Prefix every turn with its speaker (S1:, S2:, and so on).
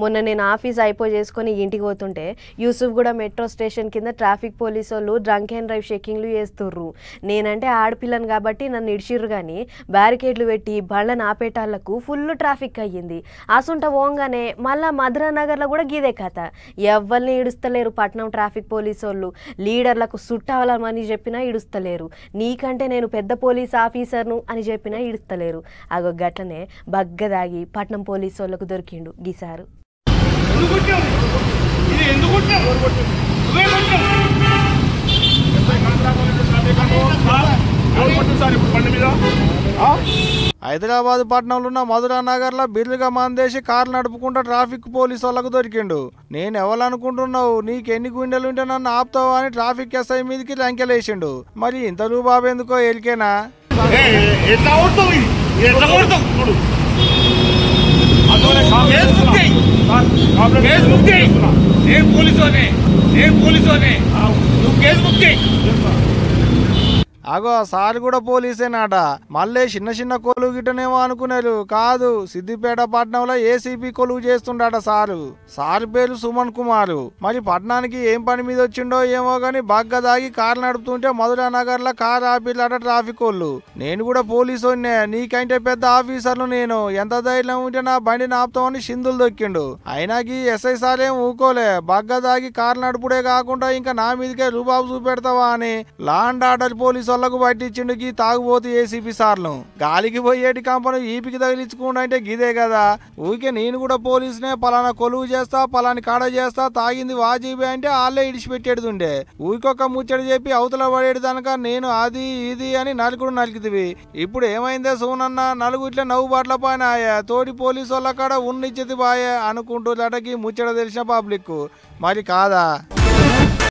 S1: మొన్న నేను ఆఫీస్ చేసుకొని ఇంటికి పోతుంటే యూసుఫ్ కూడా మెట్రో స్టేషన్ కింద ట్రాఫిక్ పోలీసు వాళ్ళు డ్రంక్ అండ్ డ్రైవ్ చెకింగ్లు చేస్తుర్రు. నేనంటే ఆడపిల్లను కాబట్టి నన్ను ఇడిచిర్రు కానీ బ్యారికేడ్లు పెట్టి బండ్లను ఆపేటాళ్లకు ఫుల్ ట్రాఫిక్ అయ్యింది. అసుంట పోగానే మళ్ళా మధురానగర్లో కూడా గీదే కథ. ఎవరిని ఇడుస్తలేరు పట్నం ట్రాఫిక్ పోలీసు వాళ్ళు. లీడర్లకు సుట్టావాలని చెప్పినా ఇడుస్తలేరు. నీకంటే నేను పెద్ద పోలీస్ ఆఫీసర్ను అని చెప్పినా ఇడుస్తలేరు. అగో గట్లనే బగ్గదాగి పట్నం పోలీసు వాళ్ళకు దొరికిండు గీసారు.
S2: హైదరాబాద్ పట్టణంలో ఉన్న మధురానగర్లో బిర్రుగా మందేసి కారు నడుపుకుంటా ట్రాఫిక్ పోలీసు వాళ్ళకు దొరికిండు. నేను ఎవరనుకుంటున్నావు, నీకెన్ని గుండెలుంటే నన్ను ఆపుతావా అని ట్రాఫిక్ ఎస్ఐ మీదకి లంకెలేసిండు. మరి ఇంత రూబాబు ఎందుకో ఎరికేనా? అగో సార్ కూడా పోలీసేనాట. మళ్ళీ చిన్న చిన్న కొలువు గిట్టనేమో అనుకున్నారు. కాదు, సిద్దిపేట పట్టణంలో ఏసీపీ కొలువు చేస్తుండట సారు. సార్ పేరు సుమన్ కుమార్. మరి పట్టణానికి ఏం పని మీద వచ్చిండో ఏమో గాని బగ్గ దాగి కారు నడుపుతుంటే మధురానగర్ లో కారు ఆపిల్లట ట్రాఫిక్ వాళ్ళు. నేను కూడా పోలీసు నీకంటే పెద్ద ఆఫీసర్లు నేను, ఎంత ధైర్యం ఉంటే నా బండిని ఆపుతామని సింధులు దొక్కిండు. అయినాకి ఎస్ఐ సార్ ఏం ఊకోలే. బగ్గ దాగి కారు నడుపుడే కాకుండా ఇంకా నా మీదకే రూబాబు చూపెడతావా అని లా అండ్ ఆర్డర్ పోలీసు వాళ్ళకు పట్టించిండు గీ తాగుబోతు ఏసీపీ సార్లు. గాలికి పోయేటి కంపను ఈపికి తగిలించుకుండా అంటే గిదే కదా. ఊరికే నేను కూడా పోలీసునే పలానా కొలువు చేస్తా పలాని కాడ చేస్తా తాగింది వాజీబీ అంటే వాళ్ళే ఇడిచిపెట్టేడుతుండే. ఊరికొక ముచ్చడి చెప్పి అవతల పడేది దనక నేను అది ఇది అని నలుగురు నలికితివి. ఇప్పుడు ఏమైందే సోనన్న, నలుగు ఇట్లా నవ్వు బాట్ల పైన తోటి పోలీసు వాళ్ళ కాడ ఉన్నిచ్చితి బాయే అనుకుంటూ లటకి ముచ్చట తెలిసిన పబ్లిక్. మరి కాదా?